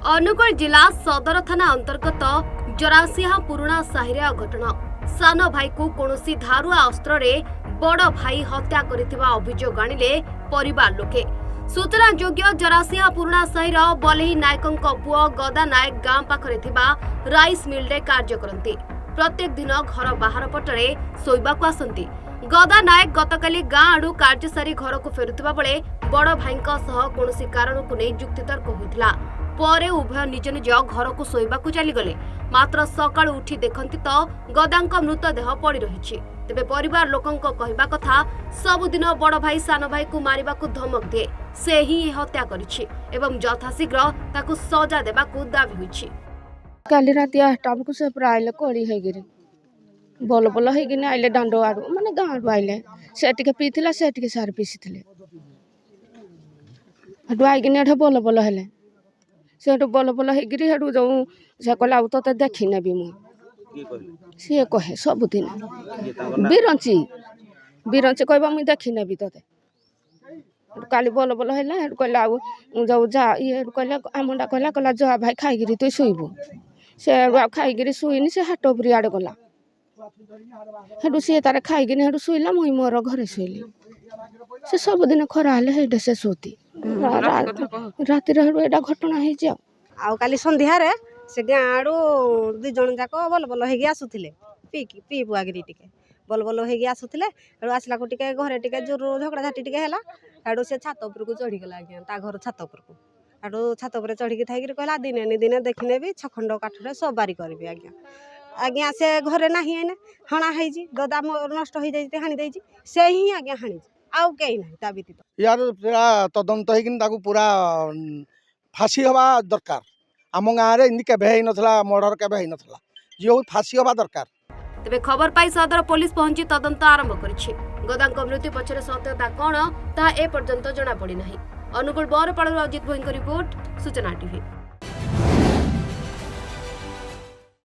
अनुगुल जिला सदर थाना अंतर्गत जरासिया पुराणा साहिरे अघटन सान भाई को कौनसी धारुआ अस्त्र रे बड़ भाई हत्या करिथिबा अभियोग आनिले परिवार लोके। सूचना योग्य जरासिया पुराणा साहिर बलेही नायकंक पुओ गदा नायक गां पाखरे थिबा राइस मिल रे कार्य करंती। प्रत्येक दिन घर बाहर पटरे सोइबाकू आसंती। गदा नायक गतकाली गां आडू कार्य सारी घर को फेरुथिबा बेले बड़ भाईंक सह कौनसी कारण को नै जुक्तितर्क होइथिला। परे उभय निज निज घर को सोइबाकू चलीगले। मात्र सकाळु उठी देखंती तो गदांक मृतदेह पड़ी रहिछि। तेबे परिवार लोकंक कहिबा कथा सबुदिन बड़ भाई सान भाई को मारिबाकू धमक दिए। से ही हत्या करिछि एवं यथाशीघ्र ताकू सजा देबाकू दाबी होइछि। काली राति 8टा बकु से प्राइले कोड़ी हेगिरी बोल बोल हेगिनी आइले दांडो आडू माने गां आडू आइले से टिके पीथिला से टिके सार पीसिथिले हडू आइगिनी एठे बोल बोल हेले से हडू बोल बोल हेगिरी हडू जो से कहला तो ते देखि नेबी मु से कहे सबुदिन बिरंची बिरंची कहबा मु देखि नेबी तते काली बोल बोल हेले हडू कहला जो जा ये कहला आमुंडा कहला जा भाई खाइगिरी तू सोइबो से खाइगिरी शुईनी से हाट उपरी आड़े गला हेडू सी तार खाइगिनी हेडू शुईला मुई मोर घरे शुईली से सबुदिन खरा हेले हेडे से सोती राति रे हेडू एडा घटना हे जाओ आउ काली संध्या रे से गां आडू दु जण जाक बोल बोल हेगी आसुथिले पी बुआगिरी टिके बोल बोल हेगी आसुथिले हेडू आसला को टिके घरे टिके जोर झगड़ा झाटी टिके हेला हेडू से छात ऊपर को चढ़ी गला आज्ञा ता घर छात ऊपर को आडू छात ऊपर चढ़ी थाइगिरी कहला दिने नि दिने देखिने भी छखंड काठरे सवारी करबी आज्ञा आज्ञा से घरे नाही एने हणा हेजी गदा नष्ट हो जाई हानि देजी से ही आज्ञा हानि आउ केही नाही ता व्यतीत यार पूरा तदंत हेकिन ताकू पूरा फांसी हवा दरकार आम गाँव में इनकी केबे ही नथला मर्डर केबे ही नथला जो फांसी हवा दरकार। तेबे खबर पाई सदर पुलिस पहुंची तदंत आरंभ करिछि। गदांक मृत्यु पछरे सत्यता कोन ता ए पर्यंत जणा पड़ी नाही। अनुगुल बरपाड़ अजित भोईंक रिपोर्ट सूचना टीवी।